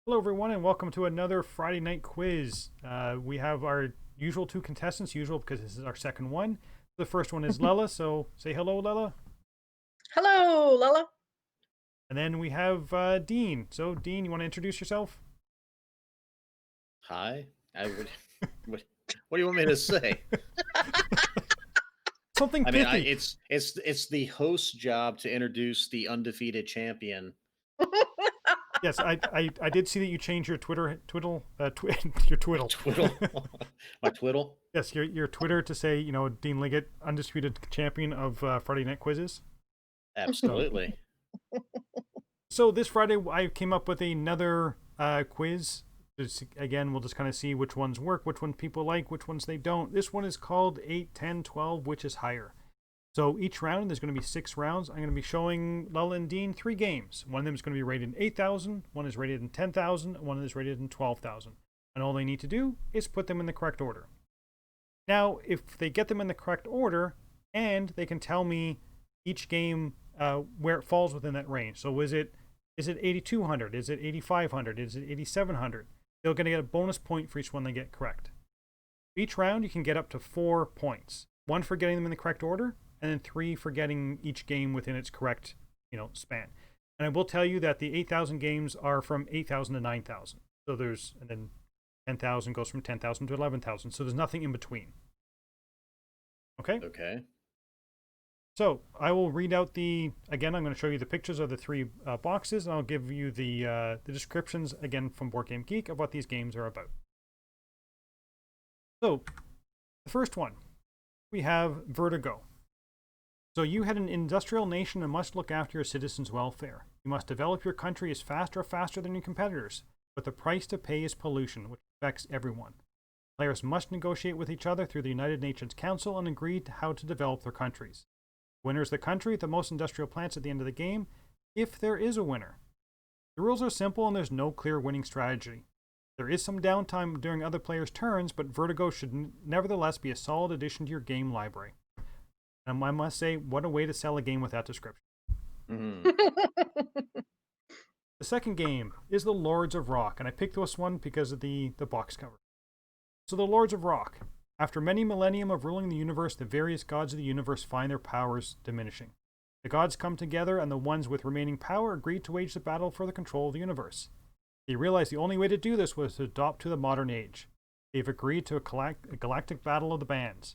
Hello, everyone, and welcome to another Friday Night Quiz. We have our usual two contestants, usual because this is our second one. The first one is Lella, so say hello, Lella. Hello, Lella. And then we have Dean. So, Dean, you want to introduce yourself? Hi. I would. What, what do you want me to say? Something I mean, pithy. it's the host's job to introduce the undefeated champion. Yes, I did see that you changed your your twiddle. Twiddle, my twiddle. Yes, your Twitter to say, Dean Liggett, undisputed champion of Friday Night Quizzes. So, Absolutely. so this Friday, I came up with another quiz. Again, we'll just kind of see which ones work, which ones people like, which ones they don't. This one is called 8, 10, 12, which is higher. So each round, there's going to be 6 rounds. I'm going to be showing Lella and Dean 3 games. One of them is going to be rated in 8,000, one is rated in 10,000, one is rated in 12,000. And all they need to do is put them in the correct order. Now, if they get them in the correct order, and they can tell me each game where it falls within that range. So is it 8,200? Is it 8,500? Is it 8,700? They're going to get a bonus point for each one they get correct. Each round, you can get up to 4 points. 1 for getting them in the correct order, and then 3 for getting each game within its correct, span. And I will tell you that the 8,000 games are from 8,000 to 9,000. So and then 10,000 goes from 10,000 to 11,000. So there's nothing in between. Okay? Okay. So I will read out again, I'm going to show you the pictures of the 3 boxes, and I'll give you the descriptions, again, from Board Game Geek of what these games are about. So the first one, we have Vertigo. So you had an industrial nation and must look after your citizens' welfare. You must develop your country as faster than your competitors, but the price to pay is pollution, which affects everyone. Players must negotiate with each other through the United Nations Council and agree to how to develop their countries. Winner is the country with the most industrial plants at the end of the game, if there is a winner. The rules are simple and there's no clear winning strategy. There is some downtime during other players' turns, but Vertigo should nevertheless be a solid addition to your game library. And I must say, what a way to sell a game with that description. Mm-hmm. The second game is the Lords of Rock, and I picked this one because of the box cover. So the Lords of Rock. After many millennium of ruling the universe, the various gods of the universe find their powers diminishing. The gods come together, and the ones with remaining power agree to wage the battle for the control of the universe. They realized the only way to do this was to adopt to the modern age. They've agreed to a galactic battle of the bands.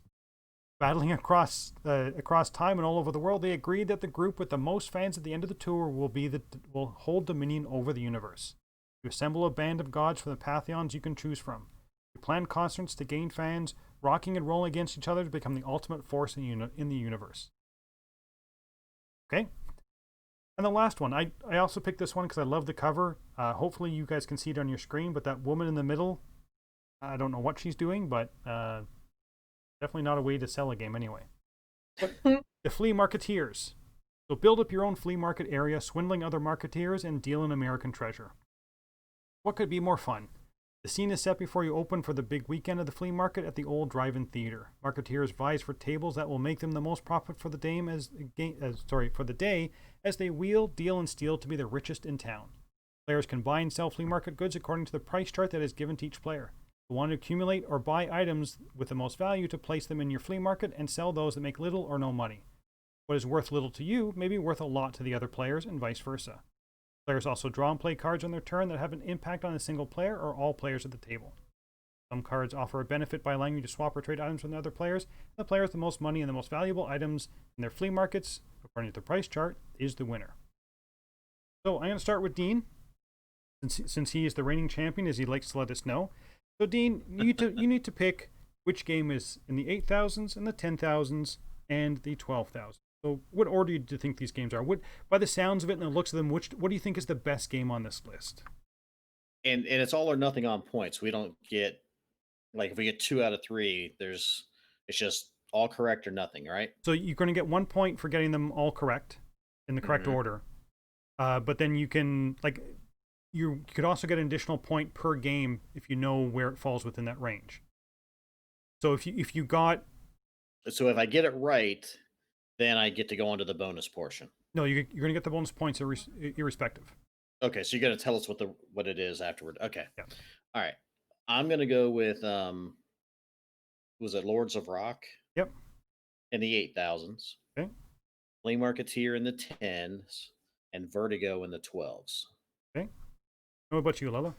Battling across time and all over the world, they agreed that the group with the most fans at the end of the tour will hold dominion over the universe. You assemble a band of gods from the pantheons you can choose from. You plan concerts to gain fans, rocking and rolling against each other to become the ultimate force in the universe. Okay? And the last one, I also picked this one because I love the cover. Hopefully you guys can see it on your screen, but that woman in the middle, I don't know what she's doing, but definitely not a way to sell a game anyway. But the flea marketeers. So build up your own flea market area, swindling other marketeers, and deal in American treasure. What could be more fun? The scene is set before you open for the big weekend of the flea market at the old drive-in theater. Marketeers vie for tables that will make them the most profit for the day as they wheel, deal, and steal to be the richest in town. Players can buy and sell flea market goods according to the price chart that is given to each player. You want to accumulate or buy items with the most value to place them in your flea market and sell those that make little or no money. What is worth little to you may be worth a lot to the other players, and vice versa. Players also draw and play cards on their turn that have an impact on a single player or all players at the table. Some cards offer a benefit by allowing you to swap or trade items with other players. The player with the most money and the most valuable items in their flea markets, according to the price chart, is the winner. So I'm going to start with Dean, since he is the reigning champion, as he likes to let us know. So Dean, you need to pick which game is in the 8,000s and the 10,000s and the 12,000s. So what order do you think these games are? By the sounds of it and the looks of them, what do you think is the best game on this list? And it's all or nothing on points. We don't get, like, if we get 2 out of 3, it's just all correct or nothing, right? So you're going to get 1 point for getting them all correct in the correct order. But then you could also get an additional point per game if you know where it falls within that range. So if you got, So if I get it right, then I get to go on to the bonus portion. no, you're going to get the bonus points irrespective. Okay, so you're gonna tell us what it is afterward. Okay. Yeah. All right. I'm gonna go with was it Lords of Rock Yep. in the 8,000s, Okay. Flea Marketeer in the 10s, and Vertigo in the 12s. Okay. What about you, Lella?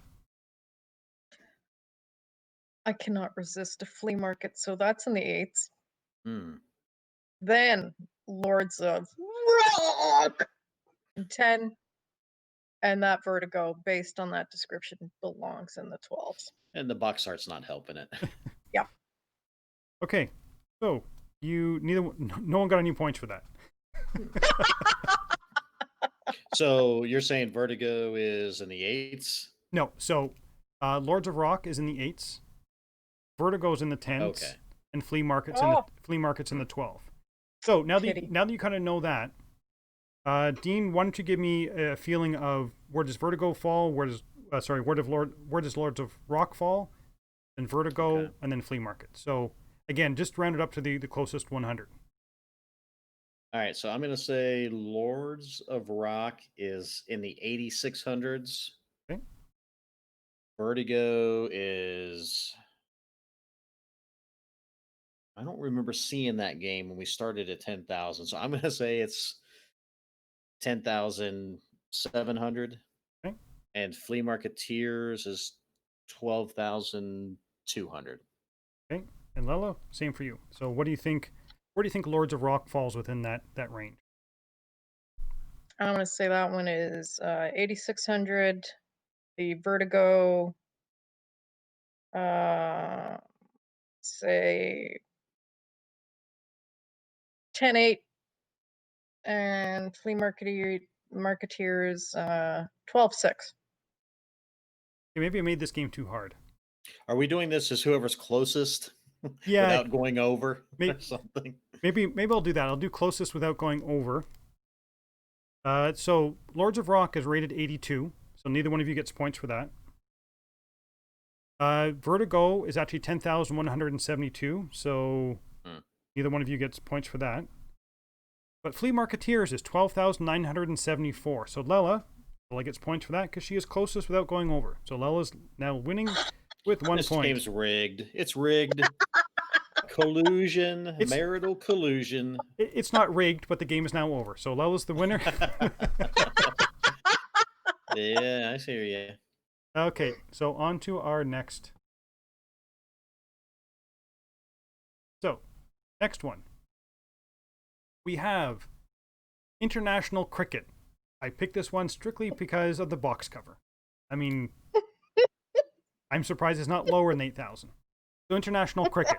I cannot resist a flea market, so that's in the 8s. Hmm. Then Lords of Rock in 10, and that Vertigo, based on that description, belongs in the 12s. And the box art's not helping it. Yeah. Okay. So no one got any points for that. So you're saying Vertigo is in the 8s? No. So, Lords of Rock is in the 8s. Vertigo's in the 10s. Okay. And Flea Market's Oh. in the 12. So now Pity. that you kind of know that, Dean, why don't you give me a feeling of where does Vertigo fall? Where does Lords of Rock fall? Then Vertigo, Okay. and then Flea Market. So again, just round it up to the closest 100. All right, so I'm going to say Lords of Rock is in the 8,600s. Okay. Vertigo is. I don't remember seeing that game when we started at 10,000. So I'm going to say it's 10,700. Okay. And Flea Marketeers is 12,200. Okay. And Lella, same for you. So what do you think? Where do you think Lords of Rock falls within that range? I'm going to say that one is 8,600. The Vertigo, say 10,800. And Flea Marketeers, 12,600. Okay, maybe I made this game too hard. Are we doing this as whoever's closest Yeah. without going over May- or something? Maybe I'll do that. I'll do closest without going over. So Lords of Rock is rated 82, so neither one of you gets points for that. Vertigo is actually 10,172, so neither one of you gets points for that. But Flea Marketeers is 12,974, so Lella gets points for that because she is closest without going over. So Lella's now winning with 1 This point. game's rigged. It's rigged. Collusion, marital collusion. It's not rigged, but the game is now over. So Lella's the winner. Yeah, I see you. Okay, so on to our next. So, next one. We have international cricket. I picked this one strictly because of the box cover. I mean, I'm surprised it's not lower than 8,000. So, international cricket.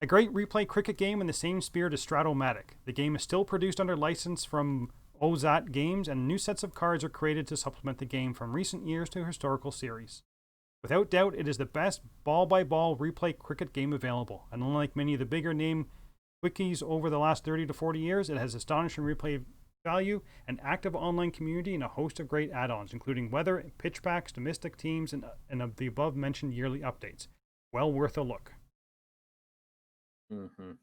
A great replay cricket game in the same spirit as Stratomatic. The game is still produced under license from Ozat Games, and new sets of cards are created to supplement the game from recent years to historical series. Without doubt, it is the best ball-by-ball replay cricket game available, and unlike many of the bigger name wikis over the last 30 to 40 years, it has astonishing replay value, an active online community, and a host of great add-ons, including weather, pitchbacks, domestic teams, and of the above-mentioned yearly updates. Well worth a look. Mm-hmm.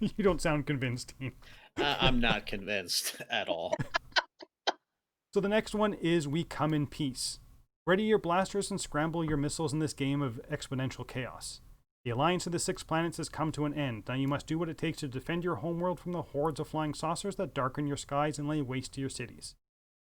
You don't sound convinced, Dean. I'm not convinced at all. So the next one is We Come in Peace. Ready your blasters and scramble your missiles in this game of exponential chaos. The alliance of the 6 planets has come to an end. Now you must do what it takes to defend your homeworld from the hordes of flying saucers that darken your skies and lay waste to your cities.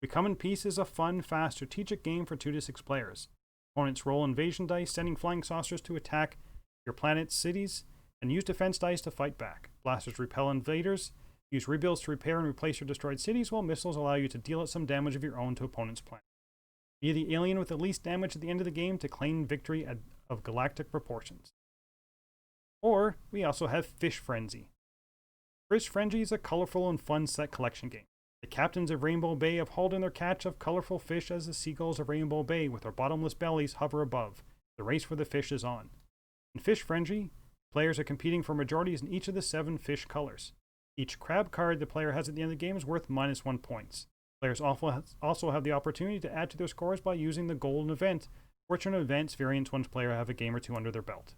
We Come in Peace is a fun, fast, strategic game for 2 to 6 players. Opponents roll invasion dice, sending flying saucers to attack your planet's cities, and use defense dice to fight back. Blasters repel invaders, use rebuilds to repair and replace your destroyed cities, while missiles allow you to deal out some damage of your own to opponents' planet. Be the alien with the least damage at the end of the game to claim victory of galactic proportions. Or, we also have Fish Frenzy. Fish Frenzy is a colorful and fun set collection game. The captains of Rainbow Bay have hauled in their catch of colorful fish as the seagulls of Rainbow Bay with their bottomless bellies hover above. The race for the fish is on. In Fish Frenzy, players are competing for majorities in each of the 7 fish colors. Each crab card the player has at the end of the game is worth -1 points. Players also have the opportunity to add to their scores by using the golden event, which are an advanced variant once players have a game or 2 under their belt.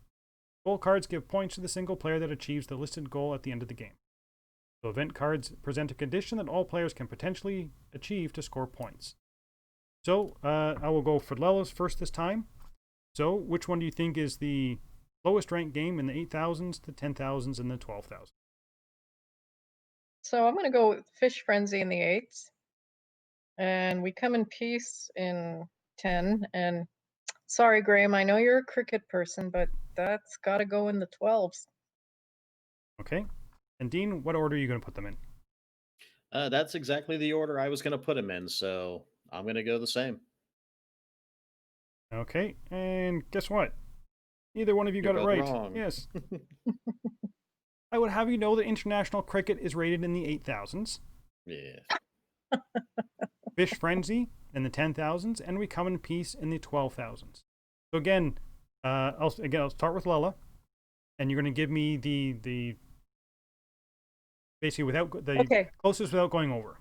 Goal cards give points to the single player that achieves the listed goal at the end of the game. So event cards present a condition that all players can potentially achieve to score points. So I will go for Lella's first this time. So which one do you think is the lowest ranked game in the 8,000s, the 10,000s, and the 12,000s? So I'm going to go with Fish Frenzy in the 8s. And we come in peace in 10. And sorry, Graeme, I know you're a cricket person, but that's got to go in the 12s. Okay. And Dean, what order are you going to put them in? That's exactly the order I was going to put him in, so I'm going to go the same. Okay. And guess what? Neither one of you You're got it both right. wrong. Yes. I would have you know that international cricket is rated in the 8,000s. Yeah. Fish Frenzy in the 10,000s, and We Come in Peace in the 12,000s. So again, I'll start with Lella, and you're going to give me the basically without the closest without going over.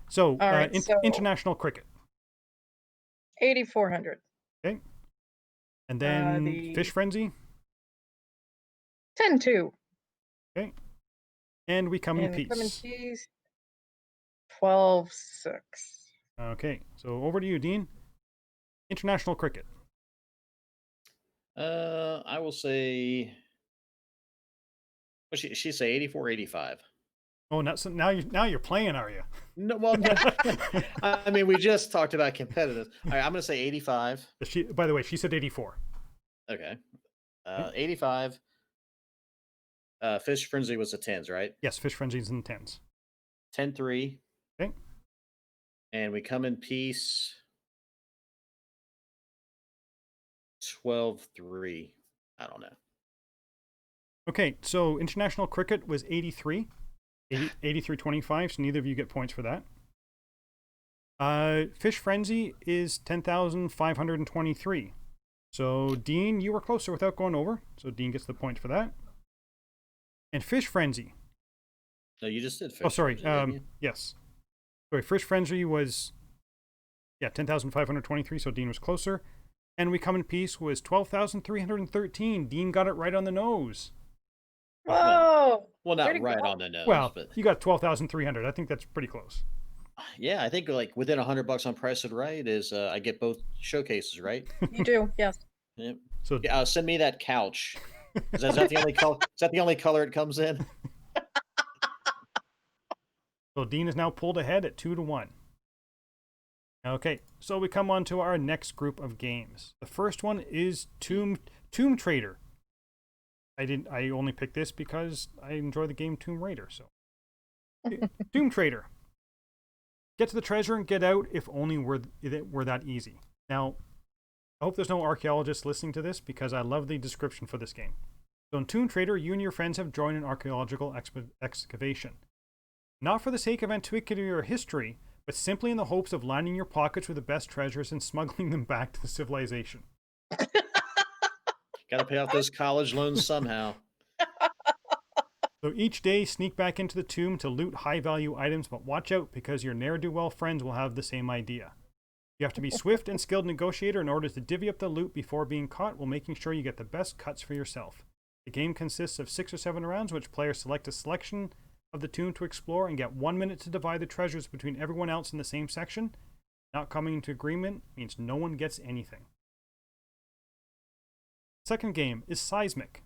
So, all right, so international cricket. 8,400. Okay, and then the Fish Frenzy. 10-2. Okay, and We Come in And Come in Peace. Peace. 12-6. Okay, so over to you, Dean. International cricket. I will say. What she say 84, 85. Oh, now you're playing, are you? No, well, no. I mean, we just talked about competitive. All right, I'm going to say 85. By the way, she said 84. Okay. 85. Fish Frenzy was the 10s, right? Yes, Fish Frenzy's in the 10s. 10-3. Okay. And We Come in Peace. 12-3. I don't know. Okay, so international cricket was 83. 83-25, so neither of you get points for that. Fish Frenzy is 10,523. So Dean, you were closer without going over, so Dean gets the point for that. And Fish Frenzy. No, you just did Fish. Oh, sorry. Frenzy, yes. Sorry, Fish Frenzy was 10,523, so Dean was closer. And We Come in Peace was 12,313. Dean got it right on the nose. Whoa! Well, not right on the nose. Well, but you got 12,300. I think that's pretty close. Yeah, I think like within $100 on Price It Right is I get both showcases, right? You do, yes. Yep. So send me that couch. Is that the only color? Is that the only color it comes in? So Dean is now pulled ahead at 2-1. Okay, so we come on to our next group of games. The first one is Tomb Trader. I only picked this because I enjoy the game Tomb Raider. So Tomb Trader. Get to the treasure and get out if only it were that easy. Now, I hope there's no archaeologists listening to this because I love the description for this game. So in Tomb Trader, you and your friends have joined an archaeological excavation. Not for the sake of antiquity or history, but simply in the hopes of lining your pockets with the best treasures and smuggling them back to the civilization. Got to pay off those college loans somehow. So each day, sneak back into the tomb to loot high-value items, but watch out because your ne'er-do-well friends will have the same idea. You have to be swift and skilled negotiator in order to divvy up the loot before being caught while making sure you get the best cuts for yourself. The game consists of 6 or 7 rounds, which players select a selection of the tomb to explore and get 1 minute to divide the treasures between everyone else in the same section. Not coming into agreement means no one gets anything. Second game is Seismic.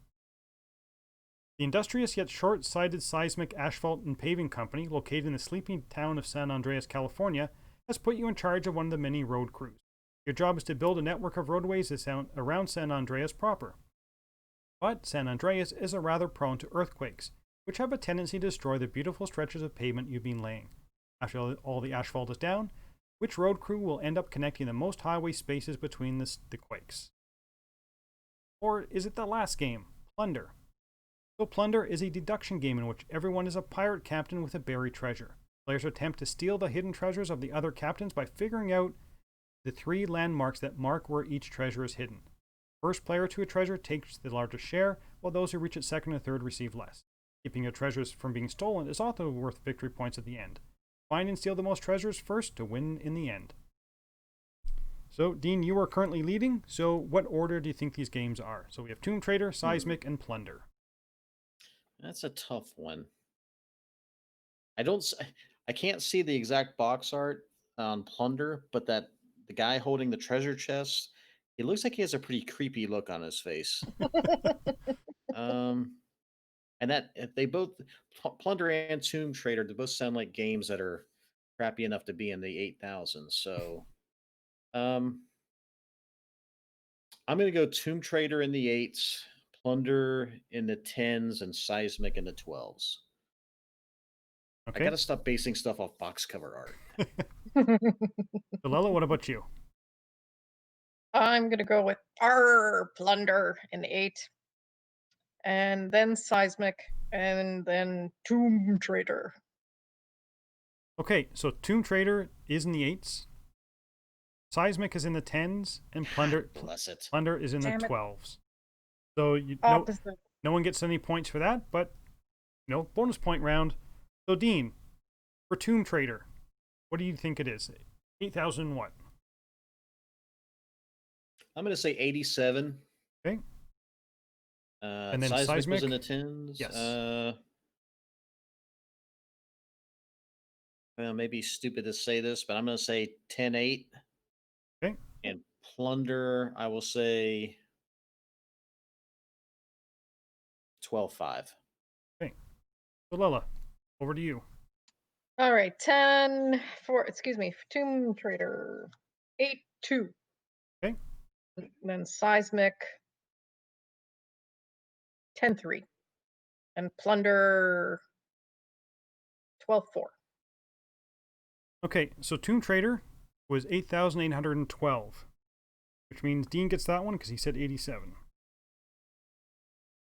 The industrious yet short-sighted Seismic Asphalt and Paving Company, located in the sleepy town of San Andreas, California, has put you in charge of one of the many road crews. Your job is to build a network of roadways around San Andreas proper. But San Andreas is rather prone to earthquakes, which have a tendency to destroy the beautiful stretches of pavement you've been laying. After all the asphalt is down, which road crew will end up connecting the most highway spaces between the quakes? Or is it the last game, Plunder? So Plunder is a deduction game in which everyone is a pirate captain with a buried treasure. Players attempt to steal the hidden treasures of the other captains by figuring out the 3 landmarks that mark where each treasure is hidden. First player to a treasure takes the largest share, while those who reach it second and third receive less. Keeping your treasures from being stolen is also worth victory points at the end. Find and steal the most treasures first to win in the end. So, Dean, you are currently leading. So, what order do you think these games are? So, we have Tomb Trader, Seismic, and Plunder. That's a tough one. I can't see the exact box art on Plunder, but that the guy holding the treasure chest, he looks like he has a pretty creepy look on his face. Um, and that they both Plunder and Tomb Trader, they both sound like games that are crappy enough to be in the 8,000. So, um, I'm gonna go Tomb Trader in the 8s, Plunder in the 10s, and Seismic in the 12s. I Okay. gotta stop basing stuff off box cover art. So Lella, what about you? I'm gonna go with Plunder in 8, and then Seismic, and then Tomb Trader. Okay, so Tomb Trader is in the 8s, Seismic is in the 10s, and Plunder Bless it. Plunder is in the Damn it. 12s. So Opposite. no one gets any points for that, but bonus point round. So Dean, for Tomb Trader, what do you think it is? 8,000 what? I'm gonna say 87. Okay. And then Seismic was Seismic? in the 10s. Yes. Well, maybe stupid to say this, but I'm gonna say 10-8. Okay. And Plunder, I will say 12-5. Okay. So Lella, over to you. All right, 10 for Tomb Trader 8-2. Okay. And then Seismic 10-3. And Plunder 12-4. Okay, so Tomb Trader was 8,812, which means Dean gets that one because he said 87.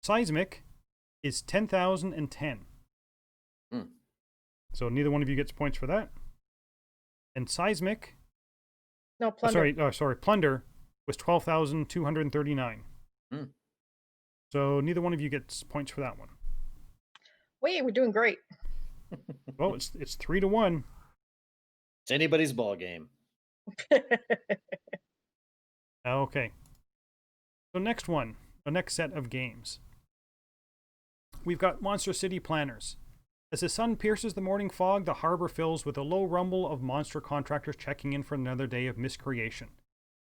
Seismic is 10,010. So neither one of you gets points for that. And Seismic, No, Plunder. Plunder was 12,239. So neither one of you gets points for that one. Wait, we're doing great. Well, it's 3-1. It's anybody's ball game. Okay. So the next set of games. We've got Monster City Planners. As the sun pierces the morning fog, the harbor fills with a low rumble of monster contractors checking in for another day of miscreation.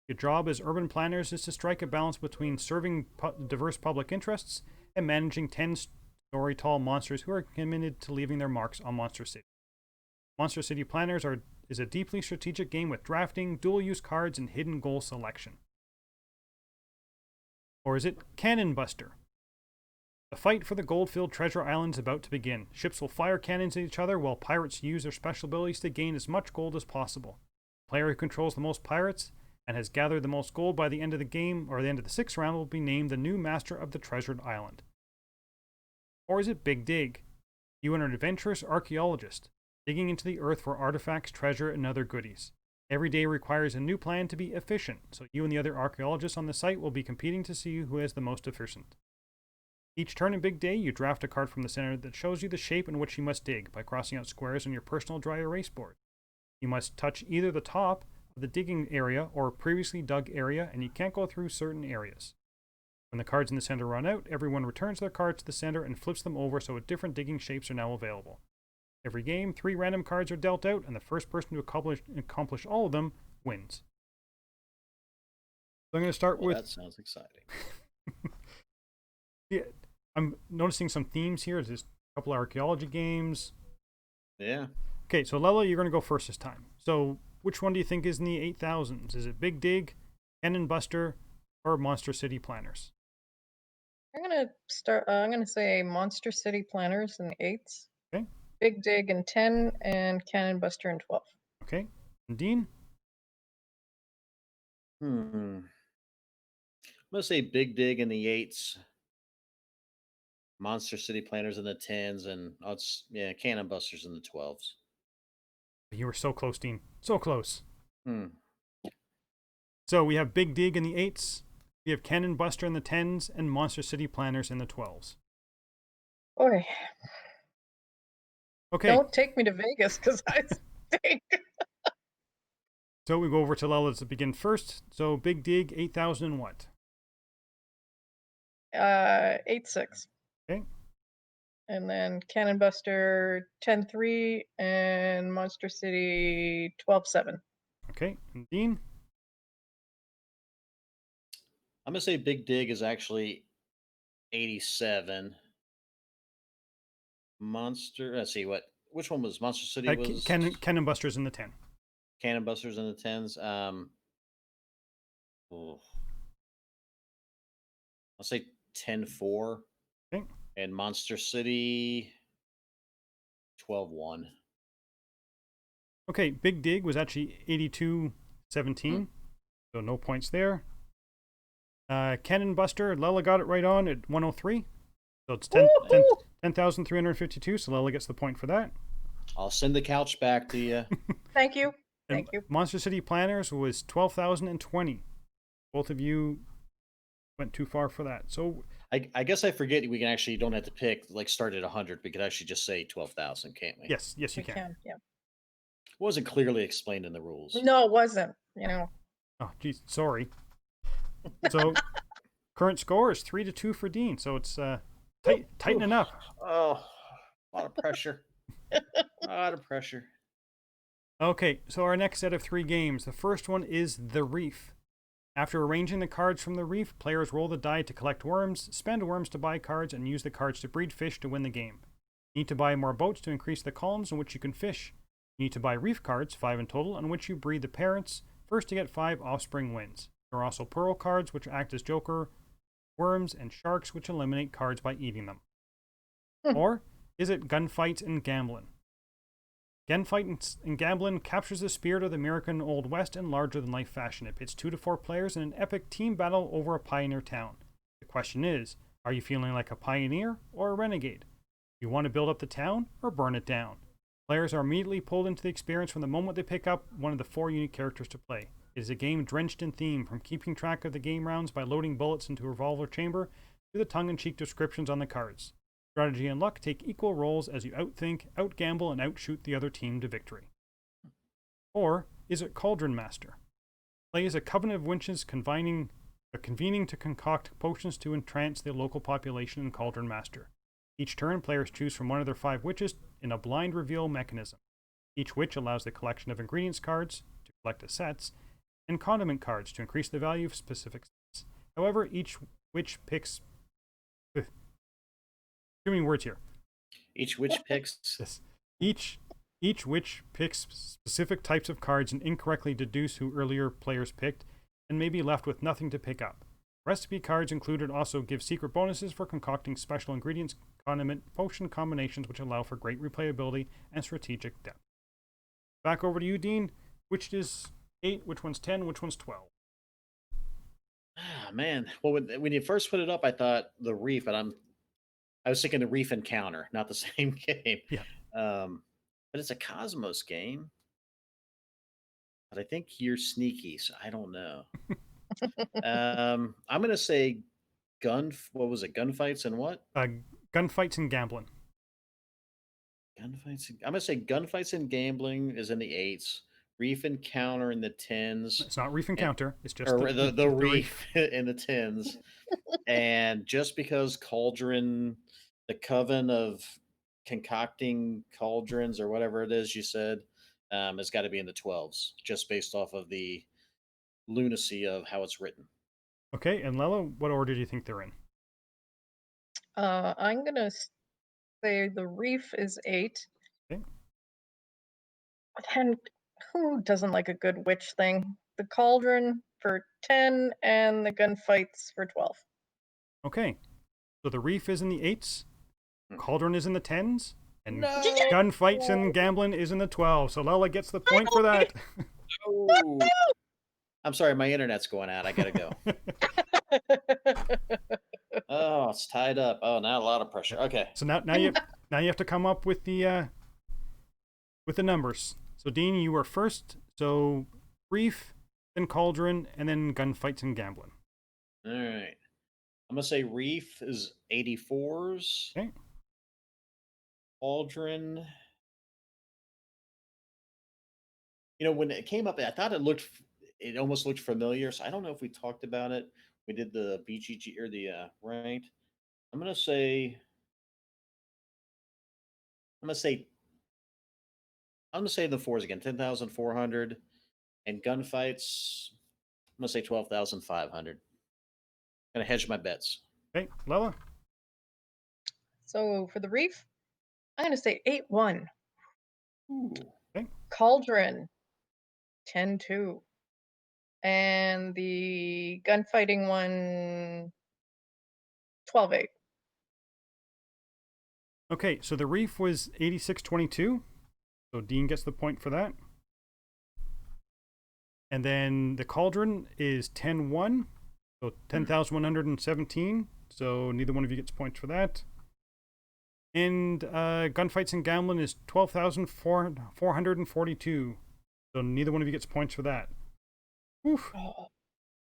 Your job as urban planners is to strike a balance between serving diverse public interests and managing 10-story tall monsters who are committed to leaving their marks on Monster City. Monster City Planners is a deeply strategic game with drafting, dual-use cards, and hidden goal selection. Or is it Cannon Buster? The fight for the gold-filled treasure island is about to begin. Ships will fire cannons at each other while pirates use their special abilities to gain as much gold as possible. The player who controls the most pirates and has gathered the most gold by the end of the game, or the end of the 6th round, will be named the new master of the treasured island. Or is it Big Dig? You are an adventurous archaeologist, digging into the earth for artifacts, treasure, and other goodies. Every day requires a new plan to be efficient, so you and the other archaeologists on the site will be competing to see who is the most efficient. Each turn in Big Day, you draft a card from the center that shows you the shape in which you must dig by crossing out squares on your personal dry erase board. You must touch either the top of the digging area or previously dug area, and you can't go through certain areas. When the cards in the center run out, everyone returns their cards to the center and flips them over so different digging shapes are now available. Every game, 3 random cards are dealt out, and the first person to accomplish all of them wins. So I'm going to start with... That sounds exciting. Yeah, I'm noticing some themes here. There's a couple of archaeology games. Yeah. Okay, so Lella, you're going to go first this time. So which one do you think is in the 8,000s? Is it Big Dig, Cannon Buster, or Monster City Planners? I'm gonna say Monster City Planners in 8s. Okay. Big Dig in 10, and Cannon Buster in 12. Okay. And Dean? I'm gonna say Big Dig in the 8s, Monster City Planners in the 10s, and Cannon Busters in the 12s. You were so close, Dean. So close. Hmm. So we have Big Dig in the 8s, we have Cannon Buster in the 10s, and Monster City Planners in the 12s. Boy. Okay. Don't take me to Vegas, because I stink. So we go over to Lella to begin first. So Big Dig, 8,000 and what? 8-6. Okay. And then Cannon Buster 10-3, and Monster City 12-7. Okay. And Dean? I'm gonna say Big Dig is actually 87. Monster. Let's see what. Which one was Monster City? Was Cannon Buster's in the 10. Cannon Busters in the tens? Oh, I'll say 10-4. Okay. And Monster City 12-1. Okay, Big Dig was actually 82-17, so no points there. Cannon Buster, Lella got it right on at 103. So it's 10,352, so Lella gets the point for that. I'll send the couch back to you. Thank you. And Thank you. Monster City Planners was 12,020. Both of you went too far for that. So I guess I forget we can actually don't have to pick, like, start at 100. We could actually just say 12,000, can't we? yes, you We can. can. Yeah. It wasn't clearly explained in the rules. No, it wasn't. You know. Oh, geez, sorry. So current score is 3-2 for Dean. So it's tightening up. Oh, a lot of pressure. A lot of pressure. Okay, so our next set of 3 games. The first one is The Reef. After arranging the cards from the reef, players roll the die to collect worms, spend worms to buy cards, and use the cards to breed fish to win the game. You need to buy more boats to increase the columns in which you can fish. You need to buy reef cards, 5 in total, on which you breed the parents. First to get 5 offspring wins. There are also pearl cards, which act as joker worms, and sharks, which eliminate cards by eating them. Or is it Gunfights and Gambling? Gunfight and Gambling captures the spirit of the American Old West in larger-than-life fashion. It pits 2 to 4 players in an epic team battle over a pioneer town. The question is, are you feeling like a pioneer or a renegade? Do you want to build up the town or burn it down? Players are immediately pulled into the experience from the moment they pick up one of the 4 unique characters to play. It is a game drenched in theme, from keeping track of the game rounds by loading bullets into a revolver chamber to the tongue-in-cheek descriptions on the cards. Strategy and luck take equal roles as you outthink, outgamble, and outshoot the other team to victory. Or is it Cauldron Master? Play as a covenant of witches convening to concoct potions to entrance the local population in Cauldron Master. Each turn, players choose from one of their 5 witches in a blind reveal mechanism. Each witch allows the collection of ingredients cards to collect as sets, and condiment cards to increase the value of specific sets. However, each witch picks... Too many words here. Each witch picks. Yes. Each witch picks specific types of cards and incorrectly deduce who earlier players picked, and may be left with nothing to pick up. Recipe cards included also give secret bonuses for concocting special ingredients, condiment, potion combinations which allow for great replayability and strategic depth. Back over to you, Dean. Which is 8, which one's 10, which one's 12? Ah, man. Well, when you first put it up, I thought the reef, and I was thinking the Reef Encounter, not the same game. Yeah. But it's a Cosmos game. But I think you're sneaky, so I don't know. I'm gonna say what was it? Gunfights and what? Gunfights and Gambling. Gunfights. I'm gonna say Gunfights and Gambling is in the 8s. Reef Encounter in the 10s. It's not Reef Encounter. It's just the Reef in the 10s. And just because Cauldron, the coven of concocting cauldrons or whatever it is you said, has got to be in the 12s, just based off of the lunacy of how it's written. Okay, and Lella, what order do you think they're in? I'm gonna say the reef is 8. Okay. And who doesn't like a good witch thing? The cauldron for 10 and the gunfights for 12. Okay, so the Reef is in the 8s, Cauldron is in the 10s, and No! Gunfights and Gambling is in the 12s. So Lella gets the point for that. Oh. I'm sorry, my internet's going out. I gotta go. Oh, it's tied up. Oh, now a lot of pressure. Okay. So now you have to come up with the numbers. So Dean, you were first. So Reef, then Cauldron, and then Gunfights and Gambling. All right. I'm gonna say Reef is 84s. Okay. Cauldron. When it came up, I thought it almost looked familiar. So I don't know if we talked about it. We did the BGG or the ranked. I'm gonna say the 4s again. 10,400, and gunfights. I'm gonna say 12,500. Gonna hedge my bets. Okay, Lella. So for the reef, I'm going to say 8-1. Ooh. Okay. Cauldron, 10-2. And the gunfighting one, 12-8. Okay, so the reef was 86-22. So Dean gets the point for that. And then the cauldron is 10-1. So 10,117. So neither one of you gets points for that. And gunfights and gambling is 12,442. So neither one of you gets points for that. Oof. Oh,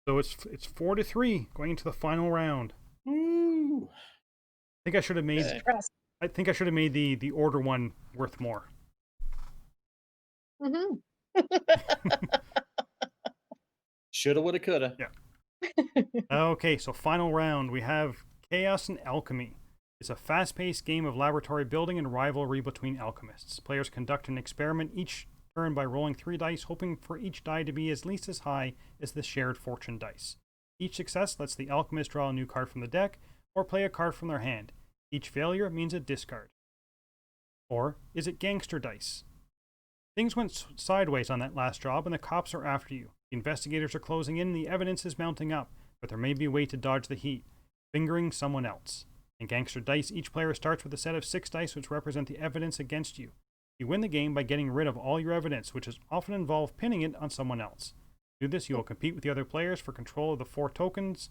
So it's 4-3 going into the final round. Ooh. I think I should have made. Okay. stress. I think I should have made the order one worth more. Mm-hmm. Shoulda, woulda, coulda. Yeah. Okay, so final round. We have Chaos and Alchemy. It's a fast-paced game of laboratory building and rivalry between alchemists. Players conduct an experiment each turn by rolling 3 dice, hoping for each die to be at least as high as the shared fortune dice. Each success lets the alchemist draw a new card from the deck or play a card from their hand. Each failure means a discard. Or is it gangster dice? Things went sideways on that last job and the cops are after you. The investigators are closing in and the evidence is mounting up, but there may be a way to dodge the heat. Fingering someone else. In Gangster Dice, each player starts with a set of 6 dice which represent the evidence against you. You win the game by getting rid of all your evidence, which is often involve pinning it on someone else. To do this, you will compete with the other players for control of the 4 tokens,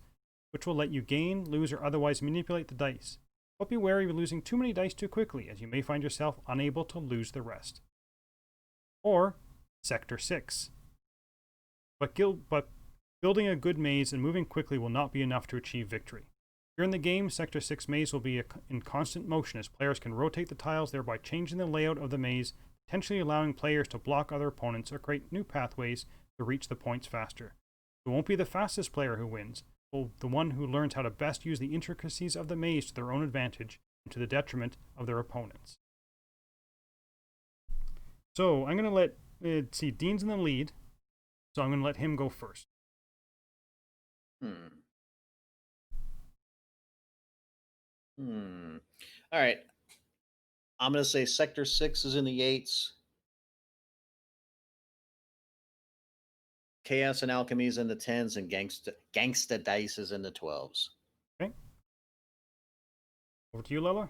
which will let you gain, lose, or otherwise manipulate the dice. But be wary of losing too many dice too quickly, as you may find yourself unable to lose the rest. Or Sector 6. But building a good maze and moving quickly will not be enough to achieve victory. During the game, Sector 6 maze will be in constant motion as players can rotate the tiles, thereby changing the layout of the maze, potentially allowing players to block other opponents or create new pathways to reach the points faster. It won't be the fastest player who wins, but the one who learns how to best use the intricacies of the maze to their own advantage and to the detriment of their opponents. So I'm going to let, Dean's in the lead, so I'm going to let him go first. All right. I'm going to say Sector 6 is in the 8s. Chaos and Alchemy is in the 10s, and Gangsta Dice is in the 12s. Okay. Over to you, Lella.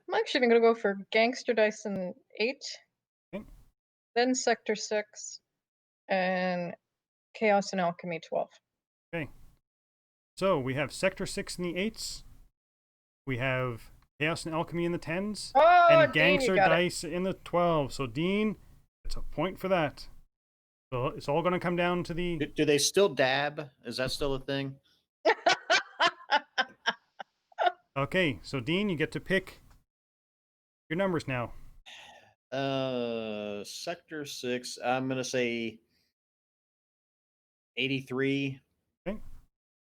I'm actually going to go for Gangster Dice in 8. Okay. Then Sector 6. And Chaos and Alchemy 12. Okay. So we have Sector 6 in the 8s. We have Chaos and Alchemy in the 10s. Oh, and Dean, Gangster you got Dice in the 12s. So Dean, it's a point for that. So it's all going to come down to the... Do they still dab? Is that still a thing? it. Okay, so Dean, you get to pick your numbers now. Sector 6, I'm going to say 83. Okay.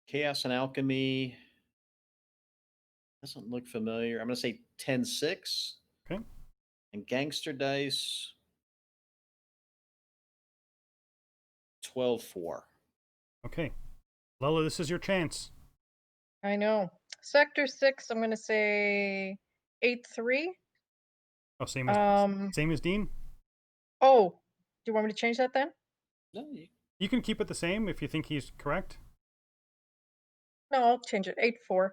Chaos and Alchemy doesn't look familiar. I'm going to say 10-6. Okay. And Gangster Dice 12-4. Okay. Lella, this is your chance. I know. Sector 6, I'm going to say 8-3. Oh, same as Dean? Oh, do you want me to change that then? No, You can keep it the same if you think he's correct. No, I'll change it. 8-4.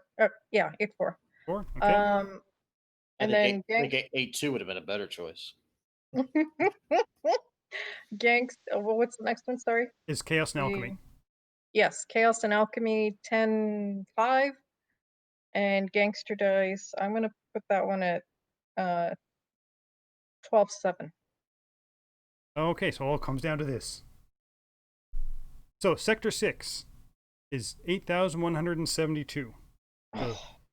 Yeah, 8-4. 4? Okay. And then I think 8-2 would have been a better choice. what's the next one? Sorry. Is Chaos and Alchemy. Yes, Chaos and Alchemy 10-5. And Gangster Dice, I'm going to put that one at 12-7. Okay, so all comes down to this. So Sector 6 is 8,172.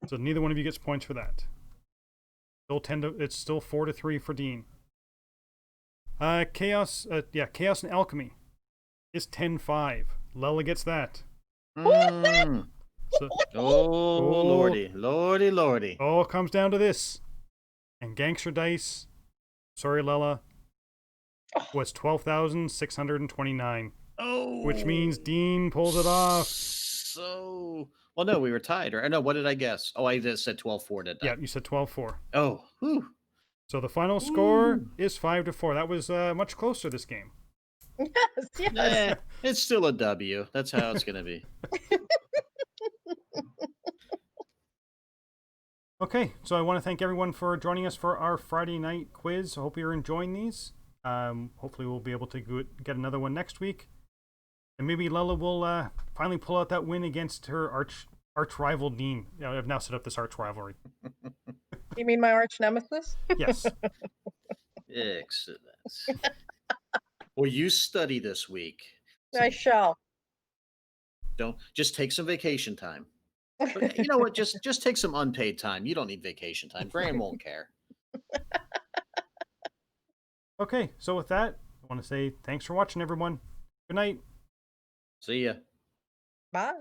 So neither one of you gets points for that. It's still 4-3 for Dean. Chaos and Alchemy is 10-5. Lella gets that. So, lordy. all comes down to this. And Gangster Dice, sorry Lella, was 12,629. Oh, which means Dean pulls it off. so. Well, no, we were tied. Or no, what did I guess? Oh, I just said 12-4, didn't I? Yeah, you said 12-4. Oh, whew. So the final score Ooh. is 5-4. That was much closer this game. Yes. Eh, it's still a W. That's how it's going to be. Okay, so I want to thank everyone for joining us for our Friday night quiz. I hope you're enjoying these. Hopefully we'll be able to get another one next week. And maybe Lella will finally pull out that win against her arch rival Dean. I've now set up this arch rivalry. You mean my arch nemesis? Yes. Excellent. Well, you study this week. I shall. Don't just take some vacation time. But you know what? Just take some unpaid time. You don't need vacation time. Graeme won't care. Okay, so with that, I want to say thanks for watching, everyone. Good night. See ya. Bye.